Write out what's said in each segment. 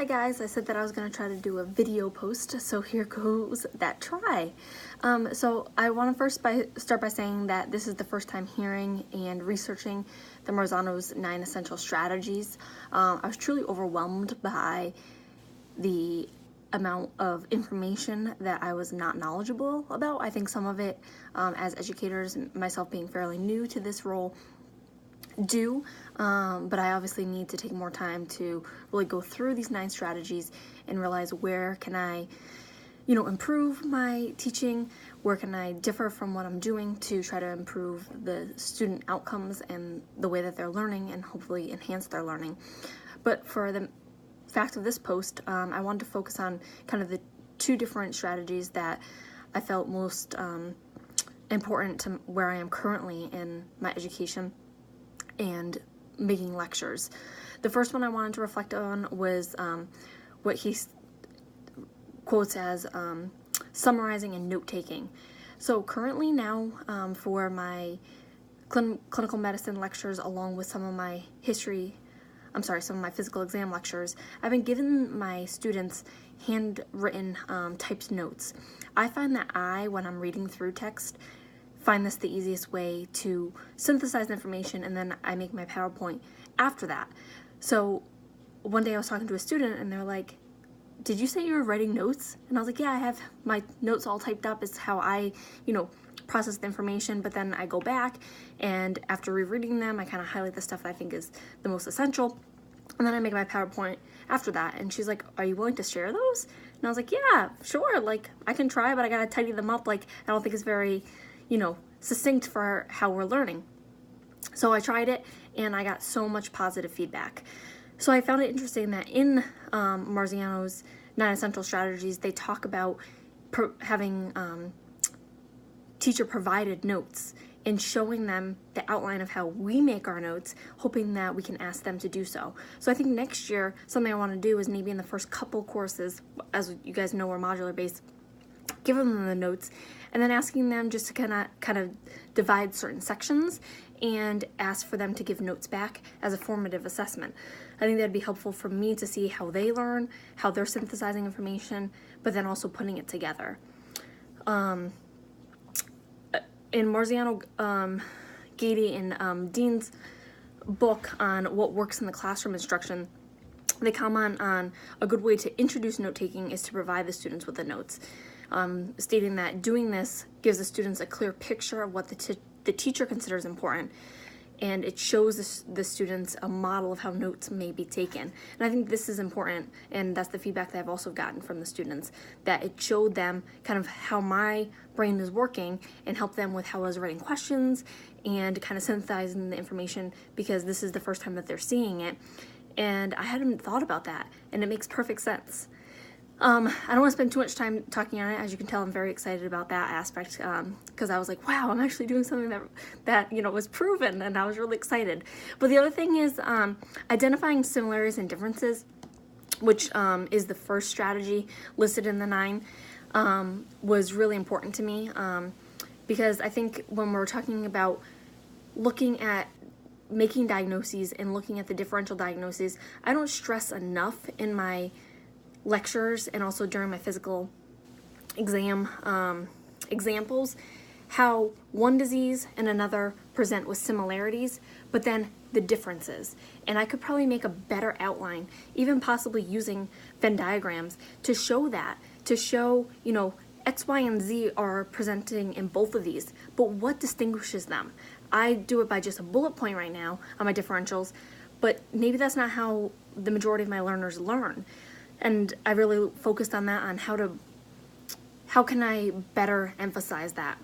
Hi guys, I said that I was going to try to do a video post, so here goes that try. So I want to start by saying that this is the first time hearing and researching the Marzano's 9 essential strategies. I was truly overwhelmed by the amount of information that I was not knowledgeable about. I think some of it, as educators, myself being fairly new to this role, but I obviously need to take more time to really go through these 9 strategies and realize where can I, improve my teaching, where can I differ from what I'm doing to try to improve the student outcomes and the way that they're learning and hopefully enhance their learning. But for the fact of this post, I wanted to focus on kind of the 2 different strategies that I felt most important to where I am currently in my education and making lectures. The first one I wanted to reflect on was what he quotes as summarizing and note-taking. So currently now, for my clinical medicine lectures, along with some of my physical exam lectures, I've been giving my students handwritten typed notes. I find that when I'm reading through text, find this the easiest way to synthesize information, and then I make my PowerPoint after that. So one day I was talking to a student and they're like, "Did you say you were writing notes?" And I was like, "Yeah, I have my notes all typed up. It's how I, process the information, but then I go back and after rereading them, I kind of highlight the stuff that I think is the most essential. And then I make my PowerPoint after that." And she's like, "Are you willing to share those?" And I was like, "Yeah, sure. I can try, but I gotta tidy them up. I don't think it's very succinct for how we're learning." So I tried it and I got so much positive feedback. So I found it interesting that in Marzano's 9 essential strategies, they talk about having teacher provided notes and showing them the outline of how we make our notes, hoping that we can ask them to do so. So I think next year, something I want to do is maybe in the first couple courses, as you guys know, we're modular based, give them the notes, and then asking them just to kind of divide certain sections and ask for them to give notes back as a formative assessment. I think that'd be helpful for me to see how they learn, how they're synthesizing information, but then also putting it together. In Marzano, Gady, and Dean's book on what works in the classroom instruction, they comment on a good way to introduce note-taking is to provide the students with the notes, stating that doing this gives the students a clear picture of what the teacher considers important, and it shows the students a model of how notes may be taken. And I think this is important, and that's the feedback that I've also gotten from the students, that it showed them kind of how my brain is working and helped them with how I was writing questions and kind of synthesizing the information, because this is the first time that they're seeing it. And I hadn't thought about that, and it makes perfect sense. I don't want to spend too much time talking on it. As you can tell, I'm very excited about that aspect, because I was like, wow, I'm actually doing something that was proven, and I was really excited. But the other thing is identifying similarities and differences, which is the first strategy listed in the 9, was really important to me, because I think when we're talking about looking at making diagnoses and looking at the differential diagnoses, I don't stress enough in my lectures and also during my physical exam examples how one disease and another present with similarities, but then the differences. And I could probably make a better outline, even possibly using Venn diagrams, to show X, Y, and Z are presenting in both of these, but what distinguishes them? I do it by just a bullet point right now on my differentials, but maybe that's not how the majority of my learners learn. And I really focused on that, on how can I better emphasize that.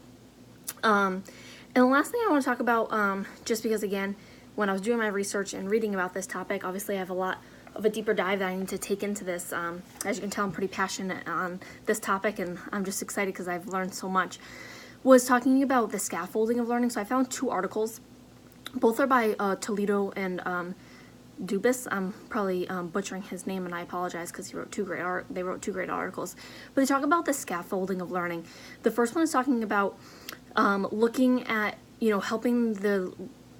And the last thing I want to talk about, just because again, when I was doing my research and reading about this topic, obviously I have a lot of a deeper dive that I need to take into this. As you can tell, I'm pretty passionate on this topic, and I'm just excited because I've learned so much. Was talking about the scaffolding of learning. So I found 2 articles. Both are by Toledo and Dubis. I'm probably butchering his name, and I apologize because they wrote 2 great articles. But they talk about the scaffolding of learning. The first one is talking about looking at helping the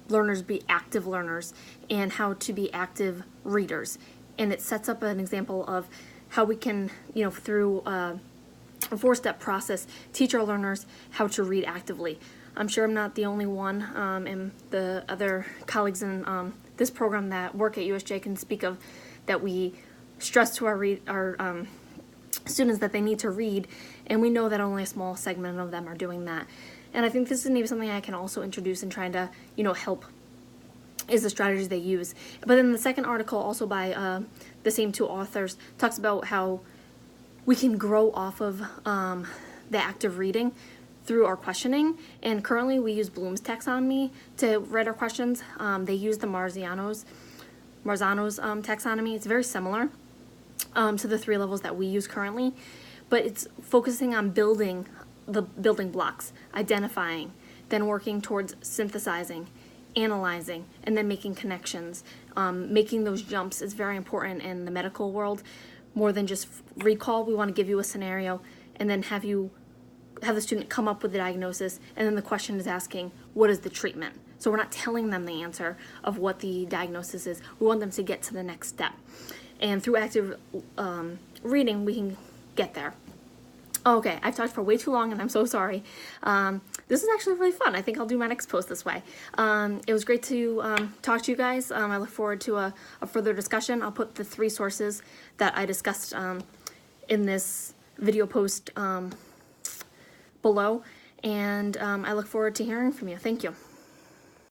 learners be active learners and how to be active readers. and it sets up an example of how we can, through a 4-step process, teach our learners how to read actively. I'm sure I'm not the only one, and the other colleagues in this program that work at USJ can speak of that we stress to our students that they need to read, and we know that only a small segment of them are doing that. And I think this is maybe something I can also introduce in trying to, help, is the strategies they use. But then the second article, also by the same 2 authors, talks about how we can grow off of the act of reading through our questioning. And currently we use Bloom's taxonomy to write our questions. They use the Marzano's taxonomy. It's very similar to the 3 levels that we use currently, but it's focusing on building the building blocks, identifying, then working towards synthesizing, analyzing, and then making connections. Making those jumps is very important in the medical world. More than just recall, we want to give you a scenario and then have the student come up with the diagnosis, and then the question is asking, what is the treatment? So we're not telling them the answer of what the diagnosis is. We want them to get to the next step. And through active reading, we can get there. Okay, I've talked for way too long, and I'm so sorry. This is actually really fun. I think I'll do my next post this way. It was great to talk to you guys. I look forward to a further discussion. I'll put the 3 sources that I discussed in this video post below, and I look forward to hearing from you. Thank you.